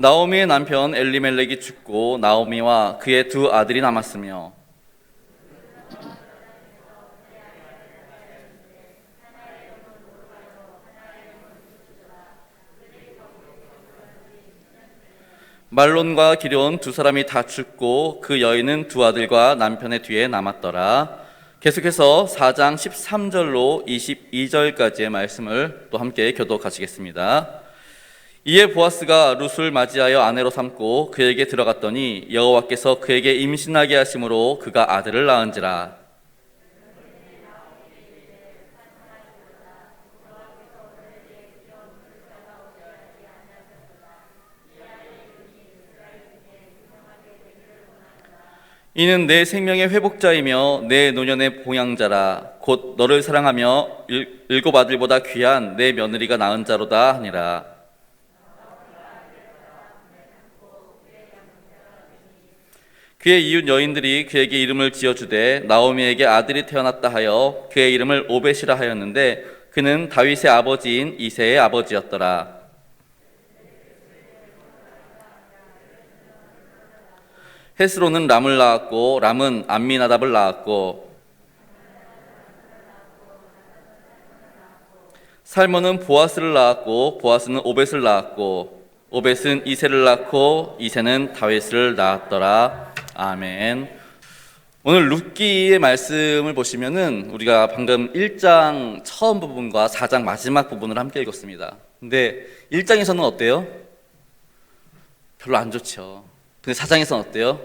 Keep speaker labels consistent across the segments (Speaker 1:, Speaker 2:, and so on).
Speaker 1: 나오미의 남편 엘리멜렉이 죽고 나오미와 그의 두 아들이 남았으며 말론과 기�la온 두 사람이 다 죽고 그 여인은 두 아들과 남편의 뒤에 남았더라. 계속해서 4장 13절로 22절까지의 말씀을 또 함께 교독하시겠습니다. 이에 보아스가 룻을 맞이하여 아내로 삼고 그에게 들어갔더니 여호와께서 그에게 임신하게 하심으로 그가 아들을 낳은지라. 이는 내 생명의 회복자이며 내 노년의 봉양자라. 곧 너를 사랑하며 일곱 아들보다 귀한 내 며느리가 낳은 자로다 하니라. 그의 이웃 여인들이 그에게 이름을 지어주되 나오미에게 아들이 태어났다 하여 그의 이름을 오벳이라 하였는데 그는 다윗의 아버지인 이새의 아버지였더라. 헤스론은 람을 낳았고 람은 암미나답을 낳았고 살몬은 보아스를 낳았고 보아스는 오벳을 낳았고 오벳은 이새를 낳고 이새는 다윗을 낳았더라. 아멘. 오늘 룻기의 말씀을 보시면은 우리가 방금 1장 처음 부분과 4장 마지막 부분을 함께 읽었습니다. 근데 1장에서는 어때요? 별로 안 좋죠. 근데 4장에서는 어때요?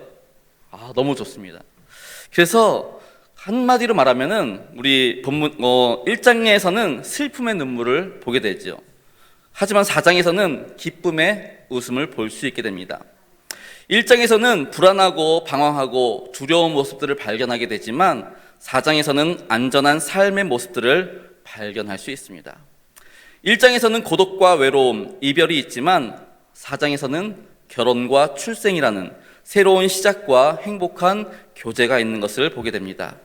Speaker 1: 너무 좋습니다. 그래서 한마디로 말하면은 우리 본문 1장에서는 슬픔의 눈물을 보게 되죠. 하지만 4장에서는 기쁨의 웃음을 볼 수 있게 됩니다. 1장에서는 불안하고 방황하고 두려운 모습들을 발견하게 되지만 4장에서는 안전한 삶의 모습들을 발견할 수 있습니다. 1장에서는 고독과 외로움, 이별이 있지만 4장에서는 결혼과 출생이라는 새로운 시작과 행복한 교제가 있는 것을 보게 됩니다.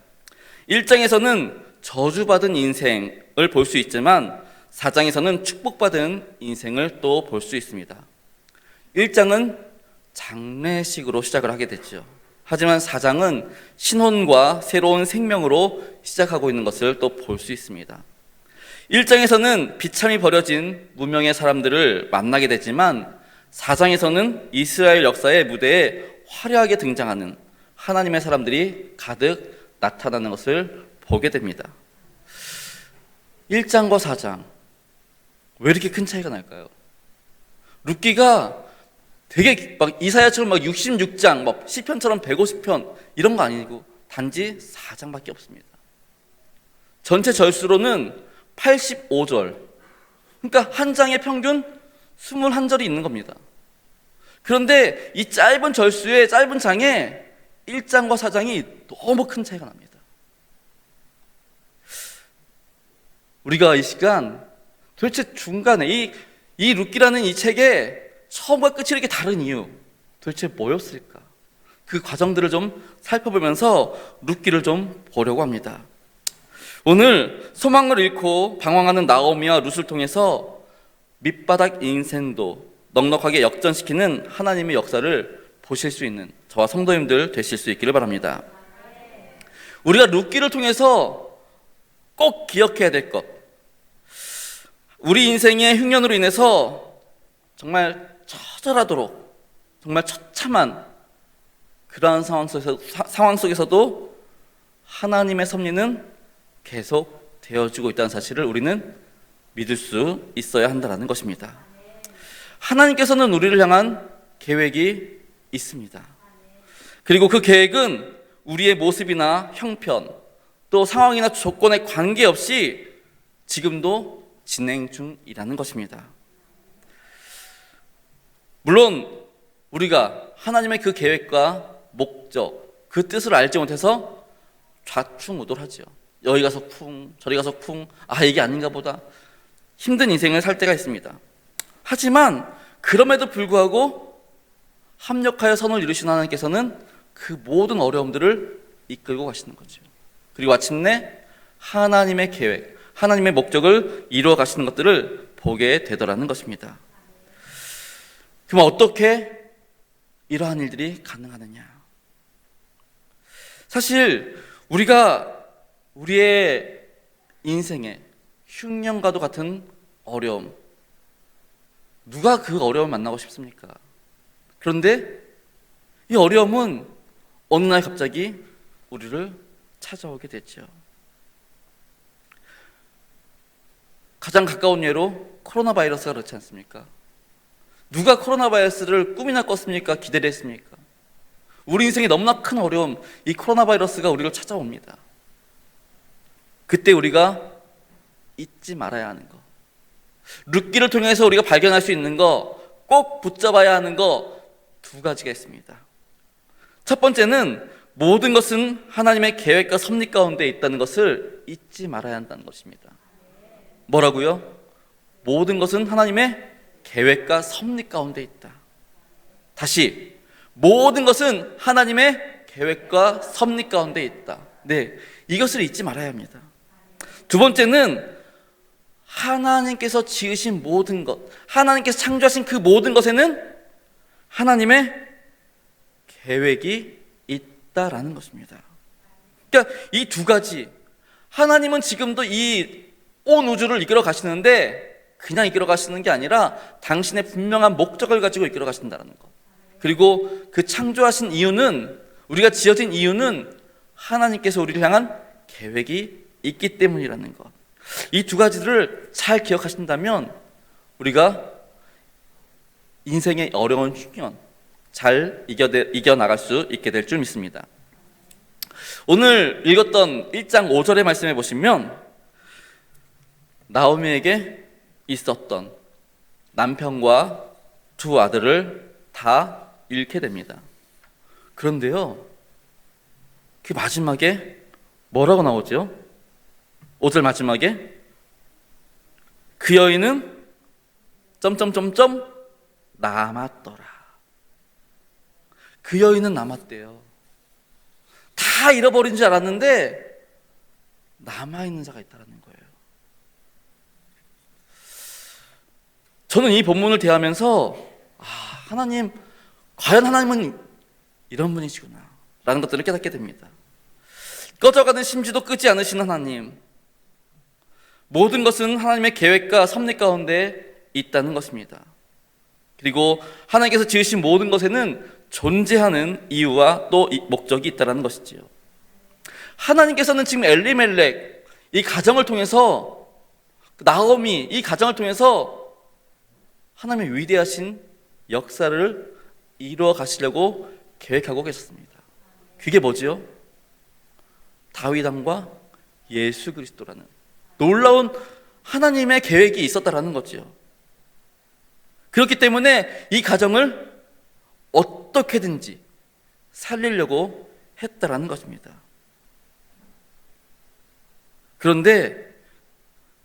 Speaker 1: 1장에서는 저주받은 인생을 볼 수 있지만 4장에서는 축복받은 인생을 또 볼 수 있습니다. 1장은 장례식으로 시작을 하게 됐죠. 하지만 4장은 신혼과 새로운 생명으로 시작하고 있는 것을 또 볼 수 있습니다. 1장에서는 비참히 버려진 무명의 사람들을 만나게 되지만 4장에서는 이스라엘 역사의 무대에 화려하게 등장하는 하나님의 사람들이 가득 나타나는 것을 보게 됩니다. 1장과 4장 왜 이렇게 큰 차이가 날까요? 룻기가 되게 막 이사야처럼 막 66장, 막 시편처럼 150편 이런 거 아니고 단지 4장밖에 없습니다. 전체 절수로는 85절. 그러니까 한 장의 평균 21절이 있는 겁니다. 그런데 이 짧은 절수의 짧은 장에 1장과 4장이 너무 큰 차이가 납니다. 우리가 이 시간 도대체 중간에 이 룻기라는 이 책에 처음과 끝이 이렇게 다른 이유 도대체 뭐였을까? 그 과정들을 좀 살펴보면서 룻기를 좀 보려고 합니다. 오늘 소망을 잃고 방황하는 나오미와 룻을 통해서 밑바닥 인생도 넉넉하게 역전시키는 하나님의 역사를 보실 수 있는 저와 성도님들 되실 수 있기를 바랍니다. 우리가 룻기를 통해서 꼭 기억해야 될 것, 우리 인생의 흉년으로 인해서 정말 처절하도록 정말 처참한 그러한 상황 속에서도 하나님의 섭리는 계속 되어지고 있다는 사실을 우리는 믿을 수 있어야 한다는 것입니다. 하나님께서는 우리를 향한 계획이 있습니다. 그리고 그 계획은 우리의 모습이나 형편 또 상황이나 조건에 관계없이 지금도 진행 중이라는 것입니다. 물론 우리가 하나님의 그 계획과 목적, 그 뜻을 알지 못해서 좌충우돌하죠. 여기 가서 쿵, 저리 가서 쿵, 이게 아닌가 보다. 힘든 인생을 살 때가 있습니다. 하지만 그럼에도 불구하고 합력하여 선을 이루신 하나님께서는 그 모든 어려움들을 이끌고 가시는 거죠. 그리고 마침내 하나님의 계획, 하나님의 목적을 이루어 가시는 것들을 보게 되더라는 것입니다. 그럼 어떻게 이러한 일들이 가능하느냐? 사실 우리가 우리의 인생에 흉년과도 같은 어려움, 누가 그 어려움을 만나고 싶습니까? 그런데 이 어려움은 어느 날 갑자기 우리를 찾아오게 됐죠. 가장 가까운 예로 코로나 바이러스가 그렇지 않습니까? 누가 코로나 바이러스를 꿈이나 꿨습니까? 기대를 했습니까? 우리 인생에 너무나 큰 어려움, 이 코로나 바이러스가 우리를 찾아옵니다. 그때 우리가 잊지 말아야 하는 거, 룻기를 통해서 우리가 발견할 수 있는 거, 꼭 붙잡아야 하는 거 두 가지가 있습니다. 첫 번째는 모든 것은 하나님의 계획과 섭리 가운데 있다는 것을 잊지 말아야 한다는 것입니다. 뭐라고요? 모든 것은 하나님의 계획과 섭리 가운데 있다. 다시, 모든 것은 하나님의 계획과 섭리 가운데 있다. 네, 이것을 잊지 말아야 합니다. 두 번째는 하나님께서 지으신 모든 것, 하나님께서 창조하신 그 모든 것에는 하나님의 계획이 있다라는 것입니다. 그러니까 이 두 가지, 하나님은 지금도 이 온 우주를 이끌어 가시는데 그냥 이끌어 가시는 게 아니라 당신의 분명한 목적을 가지고 이끌어 가신다는 것. 그리고 그 창조하신 이유는, 우리가 지어진 이유는 하나님께서 우리를 향한 계획이 있기 때문이라는 것. 이 두 가지를 잘 기억하신다면 우리가 인생의 어려운 흉년 잘 이겨나갈 수 있게 될 줄 믿습니다. 오늘 읽었던 1장 5절의 말씀에 보시면 나오미에게 있었던 남편과 두 아들을 다 잃게 됩니다. 그런데요, 그 마지막에 뭐라고 나오죠? 5절 마지막에 그 여인은 점점점점 남았더라. 그 여인은 남았대요. 다 잃어버린 줄 알았는데 남아있는 자가 있다는 거예요. 저는 이 본문을 대하면서 하나님, 과연 하나님은 이런 분이시구나 라는 것들을 깨닫게 됩니다. 꺼져가는 심지도 끄지 않으시는 하나님, 모든 것은 하나님의 계획과 섭리 가운데 있다는 것입니다. 그리고 하나님께서 지으신 모든 것에는 존재하는 이유와 또 목적이 있다는 것이지요. 하나님께서는 지금 엘리멜렉, 이 가정을 통해서, 나오미, 이 가정을 통해서 하나님의 위대하신 역사를 이루어 가시려고 계획하고 계셨습니다. 그게 뭐지요? 다윗 왕과 예수 그리스도라는 놀라운 하나님의 계획이 있었다라는 거지요. 그렇기 때문에 이 가정을 어떻게든지 살리려고 했다라는 것입니다. 그런데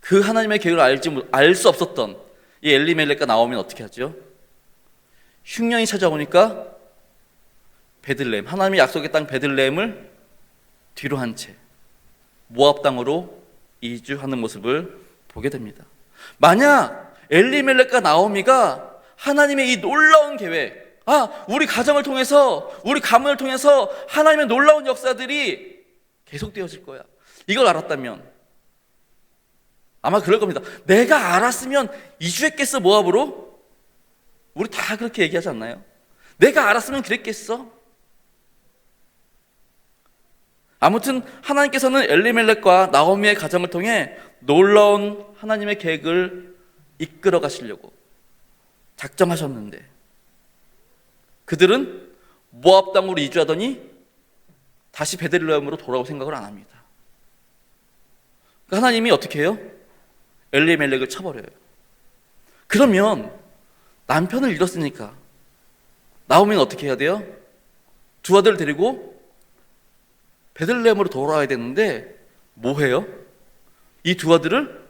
Speaker 1: 그 하나님의 계획을 알 수 없었던 이 엘리멜렉과 나오미는 어떻게 하죠? 흉년이 찾아오니까 베들레헴, 하나님이 약속의 땅 베들레헴을 뒤로 한 채 모압 땅으로 이주하는 모습을 보게 됩니다. 만약 엘리멜렉과 나오미가 하나님의 이 놀라운 계획, 우리 가정을 통해서, 우리 가문을 통해서 하나님의 놀라운 역사들이 계속되어질 거야, 이걸 알았다면 아마 그럴 겁니다. 내가 알았으면 이주했겠어, 모압으로? 우리 다 그렇게 얘기하지 않나요? 내가 알았으면 그랬겠어? 아무튼 하나님께서는 엘리멜렉과 나오미의 가정을 통해 놀라운 하나님의 계획을 이끌어 가시려고 작정하셨는데 그들은 모압 땅으로 이주하더니 다시 베들레헴으로 돌아올 생각을 안 합니다. 그러니까 하나님이 어떻게 해요? 엘리멜렉을 쳐버려요. 그러면 남편을 잃었으니까 나오미는 어떻게 해야 돼요? 두 아들을 데리고 베들레헴으로 돌아와야 되는데 뭐 해요? 이 두 아들을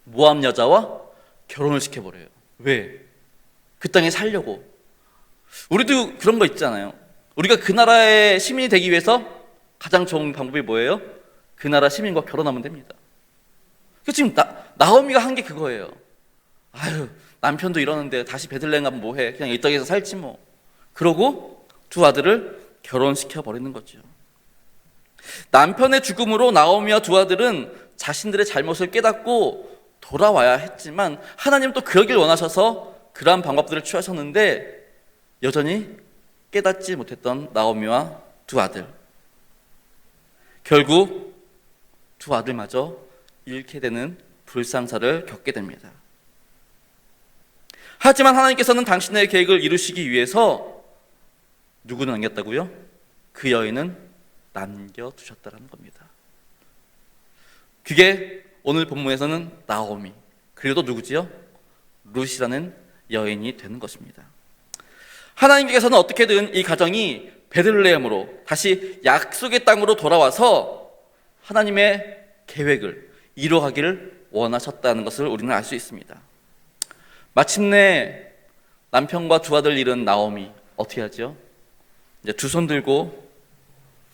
Speaker 1: 모압 여자와 결혼을 시켜버려요. 왜? 그 땅에 살려고. 우리도 그런 거 있잖아요. 우리가 그 나라의 시민이 되기 위해서 가장 좋은 방법이 뭐예요? 그 나라 시민과 결혼하면 됩니다. 지금 나오미가 한 게 그거예요. 남편도 이러는데 다시 베들레헴 가면 뭐해? 그냥 이 땅에서 살지 뭐. 그러고 두 아들을 결혼시켜 버리는 거죠. 남편의 죽음으로 나오미와 두 아들은 자신들의 잘못을 깨닫고 돌아와야 했지만 하나님 또 그러길 원하셔서 그러한 방법들을 취하셨는데 여전히 깨닫지 못했던 나오미와 두 아들, 결국 두 아들마저 잃게 되는 불상사를 겪게 됩니다. 하지만 하나님께서는 당신의 계획을 이루시기 위해서 누구는 남겼다고요? 그 여인은 남겨두셨다는 겁니다. 그게 오늘 본문에서는 나오미, 그리고 또 누구지요? 룻이라는 여인이 되는 것입니다. 하나님께서는 어떻게든 이 가정이 베들레헴으로 다시 약속의 땅으로 돌아와서 하나님의 계획을 이루어가기를 원하셨다는 것을 우리는 알 수 있습니다. 마침내 남편과 두 아들 잃은 나오미 어떻게 하죠? 이제 두 손 들고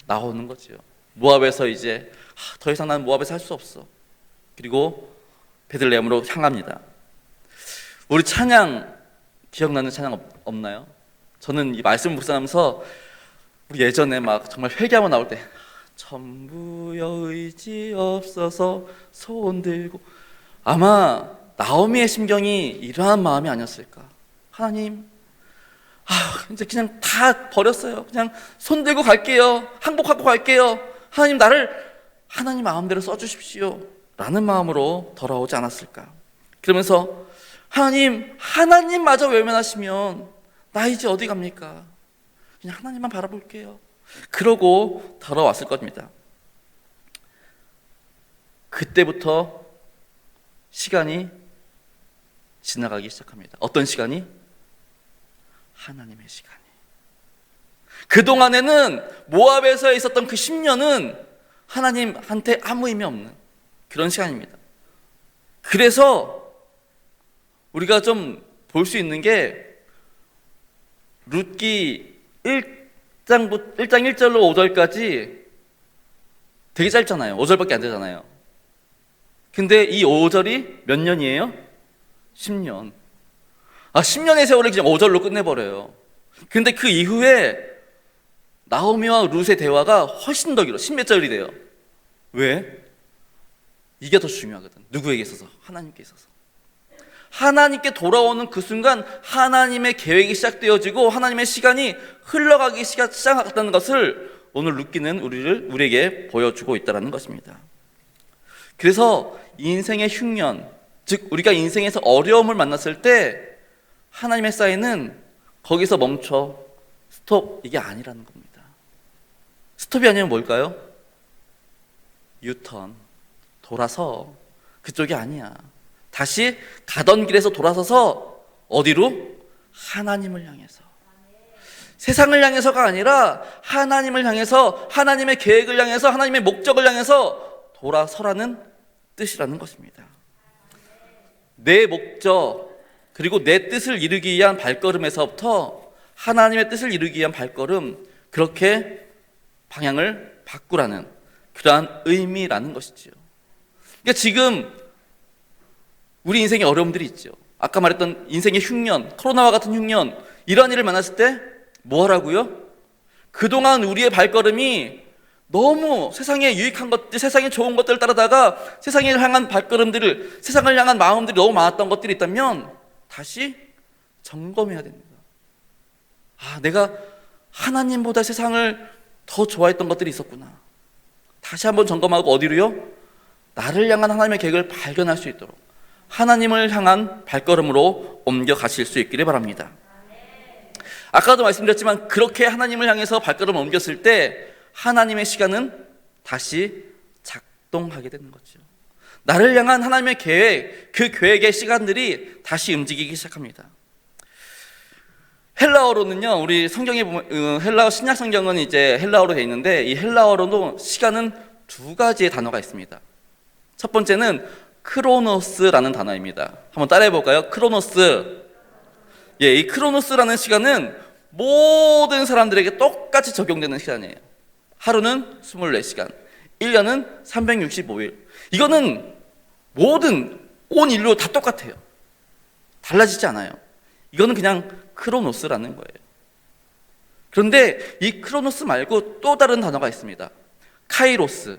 Speaker 1: 나오는 거죠. 모압에서 이제 더 이상 나는 모압에서 살 수 없어. 그리고 베들레헴으로 향합니다. 우리 찬양 기억나는 찬양 없나요? 저는 이 말씀 묵상하면서 우리 예전에 막 정말 회개하면 나올 때 전부여 의지 없어서 손 들고, 아마 나오미의 심경이 이러한 마음이 아니었을까. 하나님, 이제 그냥 다 버렸어요. 그냥 손 들고 갈게요. 항복하고 갈게요. 하나님, 나를 하나님 마음대로 써주십시오 라는 마음으로 돌아오지 않았을까. 그러면서 하나님마저 외면하시면 나 이제 어디 갑니까? 그냥 하나님만 바라볼게요. 그러고 돌아왔을 겁니다. 그때부터 시간이 지나가기 시작합니다. 어떤 시간이? 하나님의 시간이. 그동안에는 모압에서 있었던 그 10년은 하나님한테 아무 의미 없는 그런 시간입니다. 그래서 우리가 좀 볼 수 있는 게 룻기 1장 1절로 5절까지 되게 짧잖아요. 5절밖에 안 되잖아요. 근데 이 5절이 몇 년이에요? 10년. 10년의 세월을 그냥 5절로 끝내버려요. 근데 그 이후에 나오미와 룻의 대화가 훨씬 더 길어. 10몇 절이 돼요. 왜? 이게 더 중요하거든. 누구에게 있어서? 하나님께 있어서. 하나님께 돌아오는 그 순간 하나님의 계획이 시작되어지고 하나님의 시간이 흘러가기 시작했다는 것을 오늘 룻기는 우리에게 보여주고 있다는 것입니다. 그래서 인생의 흉년, 즉 우리가 인생에서 어려움을 만났을 때 하나님의 사인은 거기서 멈춰, 스톱, 이게 아니라는 겁니다. 스톱이 아니면 뭘까요? 유턴, 돌아서. 그쪽이 아니야. 다시 가던 길에서 돌아서서 어디로? 하나님을 향해서. 세상을 향해서가 아니라 하나님을 향해서, 하나님의 계획을 향해서, 하나님의 목적을 향해서 돌아서라는 뜻이라는 것입니다. 내 목적, 그리고 내 뜻을 이루기 위한 발걸음에서부터 하나님의 뜻을 이루기 위한 발걸음, 그렇게 방향을 바꾸라는 그러한 의미라는 것이지요. 그러니까 지금 우리 인생에 어려움들이 있죠. 아까 말했던 인생의 흉년, 코로나와 같은 흉년, 이러한 일을 만났을 때 뭐 하라고요? 그동안 우리의 발걸음이 너무 세상에 유익한 것들, 세상에 좋은 것들을 따르다가 세상을 향한 발걸음들을, 세상을 향한 마음들이 너무 많았던 것들이 있다면 다시 점검해야 됩니다. 내가 하나님보다 세상을 더 좋아했던 것들이 있었구나. 다시 한번 점검하고 어디로요? 나를 향한 하나님의 계획을 발견할 수 있도록 하나님을 향한 발걸음으로 옮겨가실 수 있기를 바랍니다. 아까도 말씀드렸지만 그렇게 하나님을 향해서 발걸음을 옮겼을 때 하나님의 시간은 다시 작동하게 되는 거죠. 나를 향한 하나님의 계획, 그 계획의 시간들이 다시 움직이기 시작합니다. 헬라어로는요, 우리 성경에 보면 헬라어 신약 성경은 이제 헬라어로 되어 있는데 이 헬라어로도 시간은 두 가지의 단어가 있습니다. 첫 번째는 크로노스라는 단어입니다. 한번 따라해 볼까요? 크로노스. 이 크로노스라는 시간은 모든 사람들에게 똑같이 적용되는 시간이에요. 하루는 24시간, 1년은 365일. 이거는 온 인류 다 똑같아요. 달라지지 않아요. 이거는 그냥 크로노스라는 거예요. 그런데 이 크로노스 말고 또 다른 단어가 있습니다. 카이로스.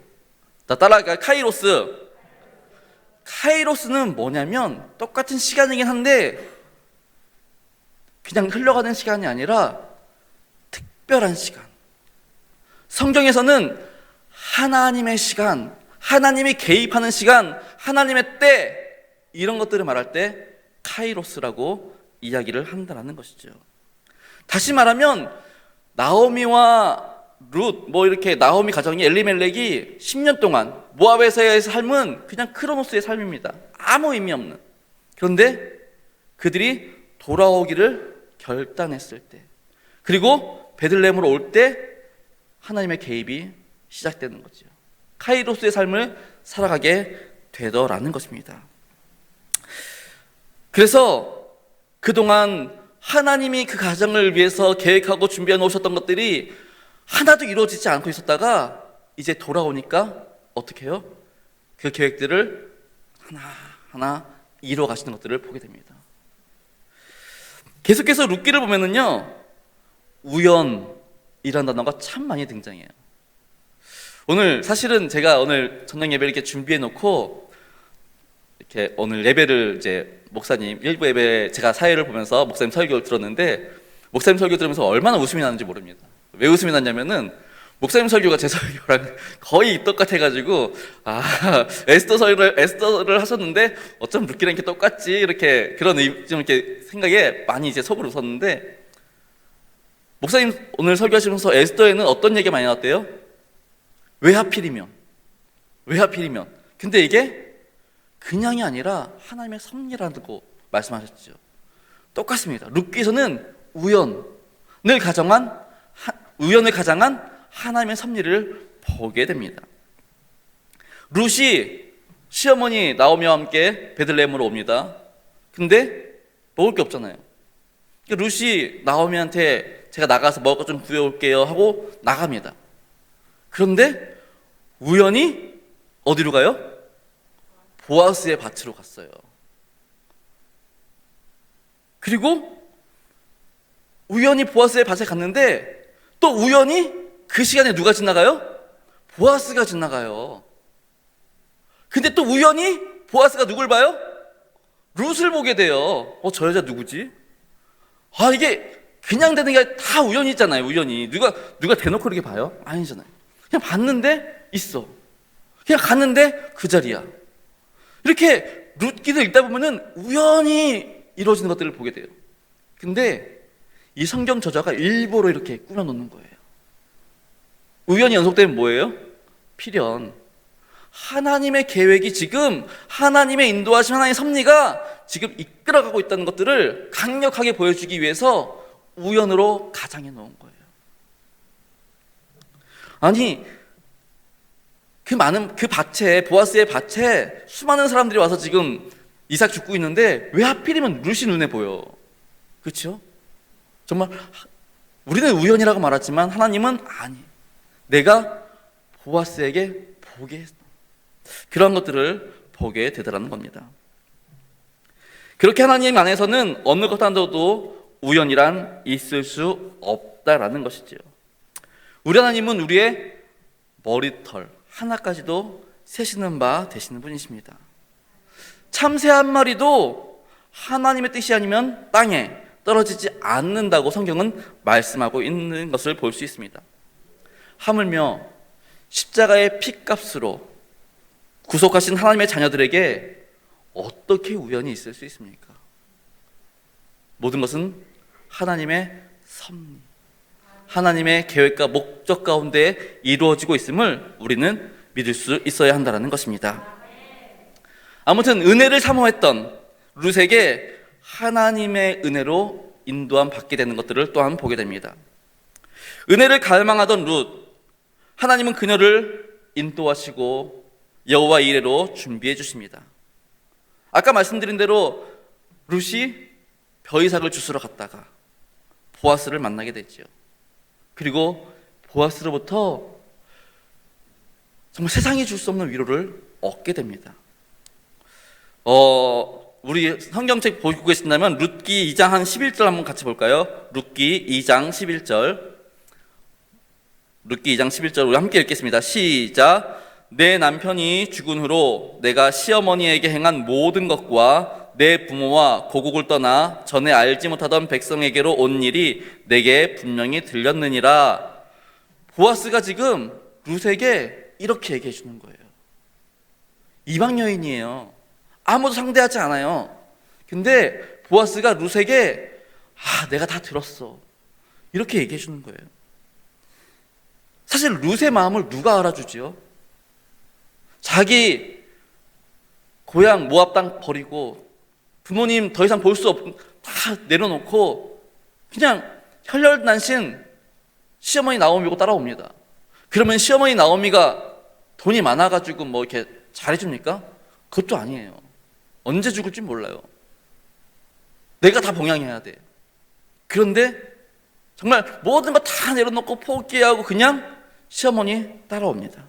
Speaker 1: 따라할까요? 카이로스. 카이로스는 뭐냐면 똑같은 시간이긴 한데 그냥 흘러가는 시간이 아니라 특별한 시간. 성경에서는 하나님의 시간, 하나님이 개입하는 시간, 하나님의 때, 이런 것들을 말할 때 카이로스라고 이야기를 한다는 것이죠. 다시 말하면 나오미와 룻, 이렇게 나오미 가정이 엘리멜렉이 10년 동안 모압에서의 삶은 그냥 크로노스의 삶입니다. 아무 의미 없는. 그런데 그들이 돌아오기를 결단했을 때, 그리고 베들레헴으로 올 때 하나님의 개입이 시작되는 거죠. 카이로스의 삶을 살아가게 되더라는 것입니다. 그래서 그동안 하나님이 그 가정을 위해서 계획하고 준비해 놓으셨던 것들이 하나도 이루어지지 않고 있었다가 이제 돌아오니까 어떻게 해요? 그 계획들을 하나하나 이루어 가시는 것들을 보게 됩니다. 계속해서 룻기를 보면은요, 우연이라는 단어가 참 많이 등장해요. 오늘 사실은 제가 오늘 저녁 예배를 이렇게 준비해 놓고 이렇게 오늘 예배를 이제 목사님 일부 예배 제가 사회를 보면서 목사님 설교를 들었는데, 목사님 설교 들으면서 얼마나 웃음이 나는지 모릅니다. 왜 웃음이 났냐면은 목사님 설교가 제 설교랑 거의 똑같아가지고 에스더를 하셨는데 어쩜 룻기랑 이렇게 똑같지, 이렇게 그런 좀 이렇게 생각에 많이 이제 속으로 웃었는데, 목사님 오늘 설교하시면서 에스더에는 어떤 얘기가 많이 나왔대요? 왜 하필이면? 근데 이게 그냥이 아니라 하나님의 섭리라고 말씀하셨죠. 똑같습니다. 룻기에서는 우연을 가정한 하나님의 섭리를 보게 됩니다. 룻이 시어머니 나오미와 함께 베들레헴으로 옵니다. 근데 먹을 게 없잖아요. 룻이 나오미한테 제가 나가서 먹을 것 좀 구해올게요 하고 나갑니다. 그런데 우연히 어디로 가요? 보아스의 밭으로 갔어요. 그리고 우연히 보아스의 밭에 갔는데 또 우연히 그 시간에 누가 지나가요? 보아스가 지나가요. 근데 또 우연히 보아스가 누굴 봐요? 룻을 보게 돼요. 저 여자 누구지? 이게 그냥 되는 게 다 우연이 있잖아요. 우연히 누가 대놓고 이렇게 봐요? 아니잖아요. 그냥 봤는데 있어. 그냥 갔는데 그 자리야. 이렇게 룻기를 읽다 보면은 우연히 이루어지는 것들을 보게 돼요. 근데 이 성경 저자가 일부러 이렇게 꾸며놓는 거예요. 우연히 연속되면 뭐예요? 필연. 하나님의 계획이 지금, 하나님의 인도하심, 하나님의 섭리가 지금 이끌어가고 있다는 것들을 강력하게 보여주기 위해서 우연으로 가장해 놓은 거예요. 아니, 그 밭에, 보아스의 밭에 수많은 사람들이 와서 지금 이삭 죽고 있는데 왜 하필이면 룻이 눈에 보여? 그렇죠? 정말 우리는 우연이라고 말하지만 하나님은 아니, 내가 보아스에게 보게 했어. 그런 것들을 보게 되더라는 겁니다. 그렇게 하나님 안에서는 어느 것 하나도 우연이란 있을 수 없다라는 것이죠. 우리 하나님은 우리의 머리털 하나까지도 세시는 바 되시는 분이십니다. 참새 한 마리도 하나님의 뜻이 아니면 땅에 떨어지지 않는다고 성경은 말씀하고 있는 것을 볼 수 있습니다. 하물며 십자가의 피값으로 구속하신 하나님의 자녀들에게 어떻게 우연이 있을 수 있습니까? 모든 것은 하나님의 섭리, 하나님의 계획과 목적 가운데 이루어지고 있음을 우리는 믿을 수 있어야 한다는 것입니다. 아무튼 은혜를 사모했던 룻에게 하나님의 은혜로 인도함 받게 되는 것들을 또한 보게 됩니다. 은혜를 갈망하던 룻, 하나님은 그녀를 인도하시고 여호와 이레로 준비해 주십니다. 아까 말씀드린 대로 룻이 벼이삭을 주스러 갔다가 보아스를 만나게 되죠. 그리고 보아스로부터 정말 세상이 줄 수 없는 위로를 얻게 됩니다. 우리 성경책 보고 계신다면 룻기 2장 한 11절 한번 같이 볼까요? 룻기 2장 11절. 룻기 2장 11절 우리 함께 읽겠습니다. 시작. 내 남편이 죽은 후로 내가 시어머니에게 행한 모든 것과 내 부모와 고국을 떠나 전에 알지 못하던 백성에게로 온 일이 내게 분명히 들렸느니라. 보아스가 지금 룻에게 이렇게 얘기해 주는 거예요. 이방 여인이에요. 아무도 상대하지 않아요. 근데 보아스가 룻에게 내가 다 들었어, 이렇게 얘기해 주는 거예요. 사실 룻의 마음을 누가 알아주지요? 자기 고향 모압 땅 버리고 부모님 더 이상 볼 수 없고 다 내려놓고 그냥 혈혈단신 시어머니 나오미고 따라옵니다. 그러면 시어머니 나오미가 돈이 많아가지고 뭐 이렇게 잘해줍니까? 그것도 아니에요. 언제 죽을지 몰라요. 내가 다 봉양해야 돼. 그런데 정말 모든 거 다 내려놓고 포기하고 그냥 시어머니 따라옵니다.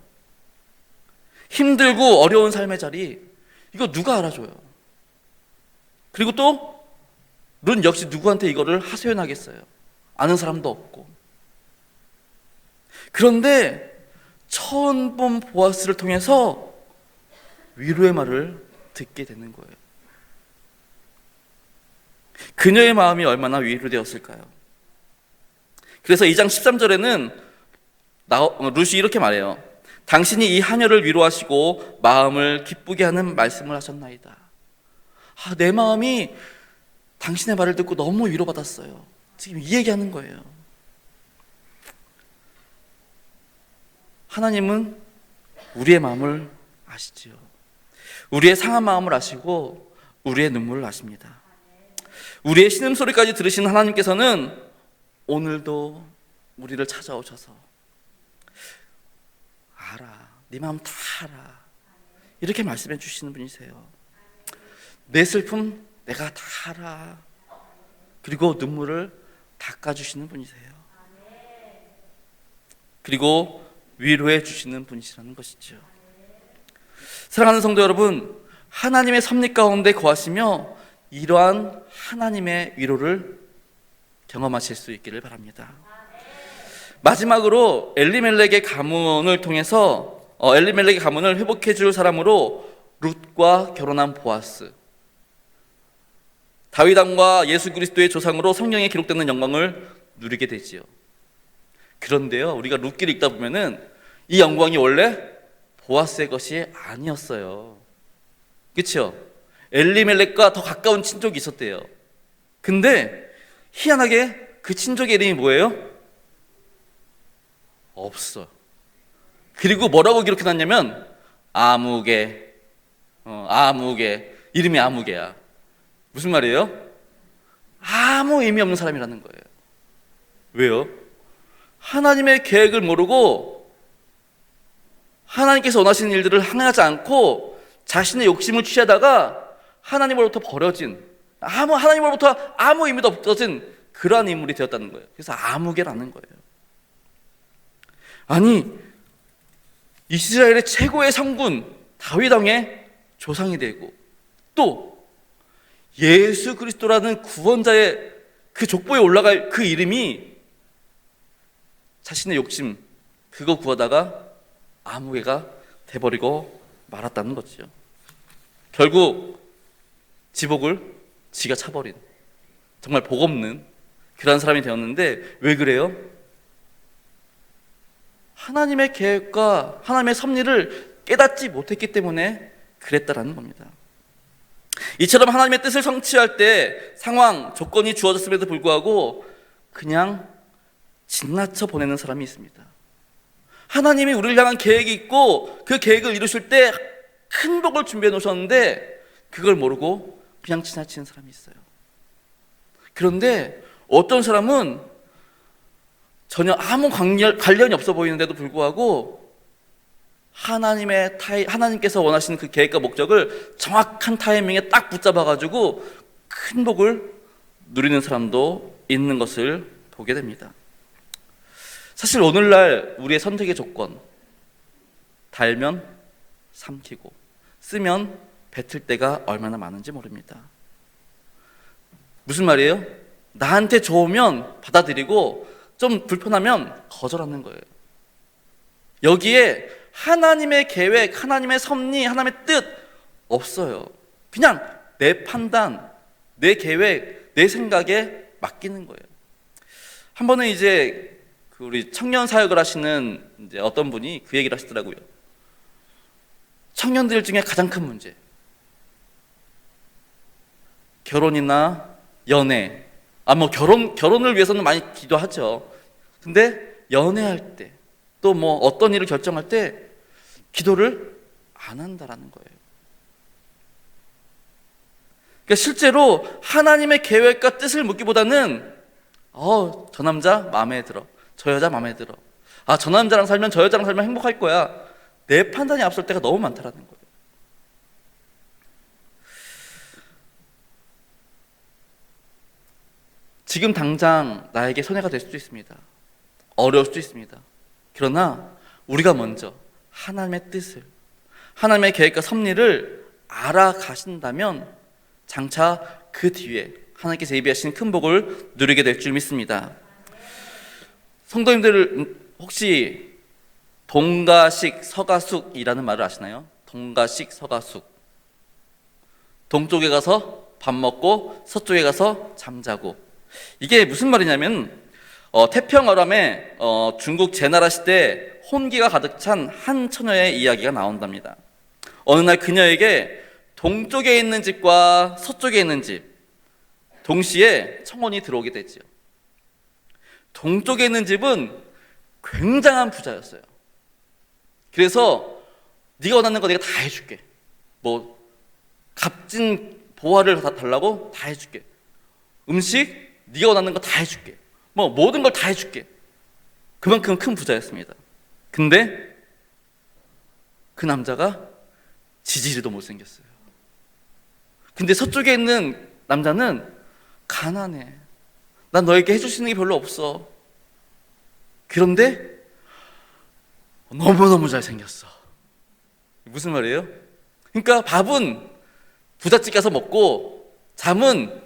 Speaker 1: 힘들고 어려운 삶의 자리, 이거 누가 알아줘요? 그리고 또 룻 역시 누구한테 이거를 하소연하겠어요? 아는 사람도 없고. 그런데 처음 본 보아스를 통해서 위로의 말을 듣게 되는 거예요. 그녀의 마음이 얼마나 위로되었을까요? 그래서 2장 13절에는 룻이 이렇게 말해요. 당신이 이 하녀를 위로하시고 마음을 기쁘게 하는 말씀을 하셨나이다. 내 마음이 당신의 말을 듣고 너무 위로받았어요. 지금 이 얘기하는 거예요. 하나님은 우리의 마음을 아시지요. 우리의 상한 마음을 아시고 우리의 눈물을 아십니다. 우리의 신음소리까지 들으신 하나님께서는 오늘도 우리를 찾아오셔서 알아, 네 마음 다 알아, 이렇게 말씀해 주시는 분이세요. 내 슬픔 내가 다 알아. 그리고 눈물을 닦아주시는 분이세요. 그리고 위로해 주시는 분이시라는 것이죠. 사랑하는 성도 여러분, 하나님의 섭리 가운데 거하시며 이러한 하나님의 위로를 경험하실 수 있기를 바랍니다. 마지막으로 엘리멜렉의 가문을 통해서 엘리멜렉의 가문을 회복해 줄 사람으로 룻과 결혼한 보아스, 다윗 왕과 예수 그리스도의 조상으로 성경에 기록되는 영광을 누리게 되지요. 그런데요, 우리가 룻기를 읽다 보면은 이 영광이 원래 보아스의 것이 아니었어요. 그렇죠? 엘리멜렉과 더 가까운 친족이 있었대요. 근데 희한하게 그 친족의 이름이 뭐예요? 없어. 그리고 뭐라고 기록해놨냐면 아무개. 아무개. 이름이 아무개야. 무슨 말이에요? 아무 의미 없는 사람이라는 거예요. 왜요? 하나님의 계획을 모르고 하나님께서 원하시는 일들을 행하지 않고 자신의 욕심을 취하다가 하나님으로부터 버려진, 하나님으로부터 아무 의미도 없어진 그러한 인물이 되었다는 거예요. 그래서 아무개라는 거예요. 아니, 이스라엘의 최고의 성군 다윗 왕의 조상이 되고 또 예수 그리스도라는 구원자의 그 족보에 올라갈 그 이름이 자신의 욕심 그거 구하다가 아무개가 돼버리고 말았다는 거죠. 결국 지복을 지가 차버린, 정말 복 없는 그런 사람이 되었는데 왜 그래요? 하나님의 계획과 하나님의 섭리를 깨닫지 못했기 때문에 그랬다라는 겁니다. 이처럼 하나님의 뜻을 성취할 때 상황, 조건이 주어졌음에도 불구하고 그냥 지나쳐 보내는 사람이 있습니다. 하나님이 우리를 향한 계획이 있고 그 계획을 이루실 때 큰 복을 준비해 놓으셨는데 그걸 모르고 그냥 지나치는 사람이 있어요. 그런데 어떤 사람은 전혀 아무 관련이 없어 보이는데도 불구하고 하나님께서 원하시는 그 계획과 목적을 정확한 타이밍에 딱 붙잡아가지고 큰 복을 누리는 사람도 있는 것을 보게 됩니다. 사실 오늘날 우리의 선택의 조건, 달면 삼키고 쓰면 뱉을 때가 얼마나 많은지 모릅니다. 무슨 말이에요? 나한테 좋으면 받아들이고 좀 불편하면 거절하는 거예요. 여기에 하나님의 계획, 하나님의 섭리, 하나님의 뜻 없어요. 그냥 내 판단, 내 계획, 내 생각에 맡기는 거예요. 한 번은 이제 우리 청년 사역을 하시는 이제 어떤 분이 그 얘기를 하시더라고요. 청년들 중에 가장 큰 문제, 결혼이나 연애, 뭐 결혼을 위해서는 많이 기도하죠. 근데 연애할 때, 또 뭐 어떤 일을 결정할 때 기도를 안 한다라는 거예요. 그러니까 실제로 하나님의 계획과 뜻을 묻기보다는 저 남자 마음에 들어, 저 여자 마음에 들어, 저 남자랑 살면 저 여자랑 살면 행복할 거야, 내 판단이 앞설 때가 너무 많다라는 거예요. 지금 당장 나에게 손해가 될 수도 있습니다. 어려울 수도 있습니다. 그러나 우리가 먼저 하나님의 뜻을, 하나님의 계획과 섭리를 알아가신다면 장차 그 뒤에 하나님께서 예비하신 큰 복을 누리게 될 줄 믿습니다. 성도님들 혹시 동가식 서가숙이라는 말을 아시나요? 동가식 서가숙. 동쪽에 가서 밥 먹고 서쪽에 가서 잠자고. 이게 무슨 말이냐면 태평어람에 중국 제나라 시대 혼기가 가득 찬 한 처녀의 이야기가 나온답니다. 어느 날 그녀에게 동쪽에 있는 집과 서쪽에 있는 집 동시에 청혼이 들어오게 되지요. 동쪽에 있는 집은 굉장한 부자였어요. 그래서 네가 원하는 거 내가 다 해줄게. 뭐 값진 보화를 다 달라고 다 해줄게. 음식 네가 원하는 거 다 해줄게. 뭐 모든 걸 다 해줄게. 그만큼 큰 부자였습니다. 근데 그 남자가 지지리도 못생겼어요. 근데 서쪽에 있는 남자는 가난해. 난 너에게 해줄 수 있는 게 별로 없어. 그런데 너무너무 잘생겼어. 무슨 말이에요? 그러니까 밥은 부잣집 가서 먹고 잠은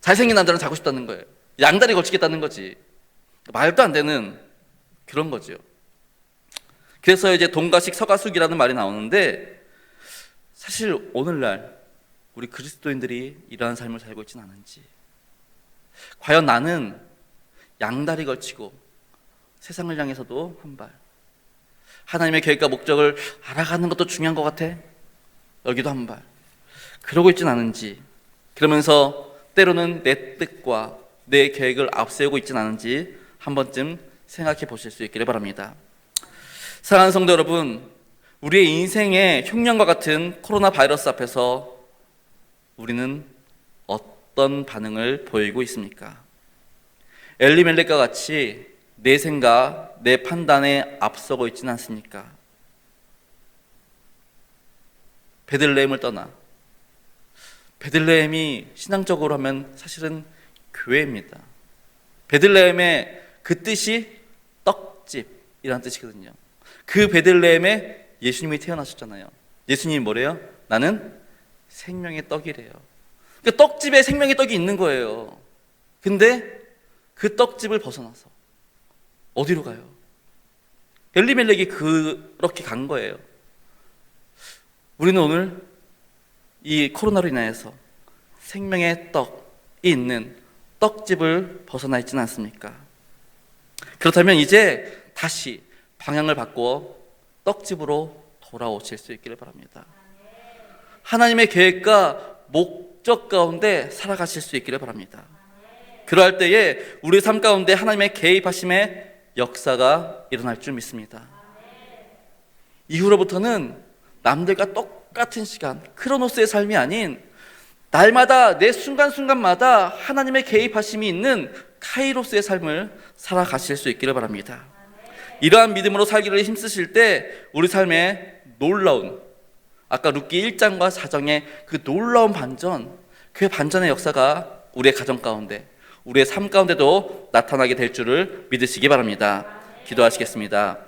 Speaker 1: 잘생긴 남자랑 자고 싶다는 거예요. 양다리 걸치겠다는 거지. 말도 안 되는 그런 거죠. 그래서 이제 동가식 서가숙이라는 말이 나오는데, 사실 오늘날 우리 그리스도인들이 이러한 삶을 살고 있지는 않은지, 과연 나는 양다리 걸치고 세상을 향해서도 한 발, 하나님의 계획과 목적을 알아가는 것도 중요한 것 같아, 여기도 한 발, 그러고 있지는 않은지, 그러면서 때로는 내 뜻과 내 계획을 앞세우고 있지는 않은지 한 번쯤 생각해 보실 수 있기를 바랍니다. 사랑하는 성도 여러분, 우리의 인생의 흉년과 같은 코로나 바이러스 앞에서 우리는 어떤 반응을 보이고 있습니까? 엘리멜렉과 같이 내 생각, 내 판단에 앞서고 있지는 않습니까? 베들레헴을 떠나, 베들레헴이 신앙적으로 하면 사실은 교회입니다. 베들레헴의 그 뜻이 떡집이라는 뜻이거든요. 그 베들레헴에 예수님이 태어나셨잖아요. 예수님이 뭐래요? 나는 생명의 떡이래요. 그 떡집에 생명의 떡이 있는 거예요. 근데 그 떡집을 벗어나서 어디로 가요? 엘리멜렉이 그렇게 간 거예요. 우리는 오늘 이 코로나로 인하여서 생명의 떡이 있는 떡집을 벗어나 있지는 않습니까? 그렇다면 이제 다시 방향을 바꾸어 떡집으로 돌아오실 수 있기를 바랍니다. 하나님의 계획과 목적 가운데 살아가실 수 있기를 바랍니다. 그러할 때에 우리 삶 가운데 하나님의 개입하심의 역사가 일어날 줄 믿습니다. 이후로부터는 남들과 똑같은 시간, 크로노스의 삶이 아닌 날마다 내 순간순간마다 하나님의 개입하심이 있는 카이로스의 삶을 살아가실 수 있기를 바랍니다. 이러한 믿음으로 살기를 힘쓰실 때 우리 삶에 놀라운, 아까 룻기 1장과 4장의 그 놀라운 반전, 그 반전의 역사가 우리의 가정 가운데, 우리의 삶 가운데도 나타나게 될 줄을 믿으시기 바랍니다. 기도하시겠습니다.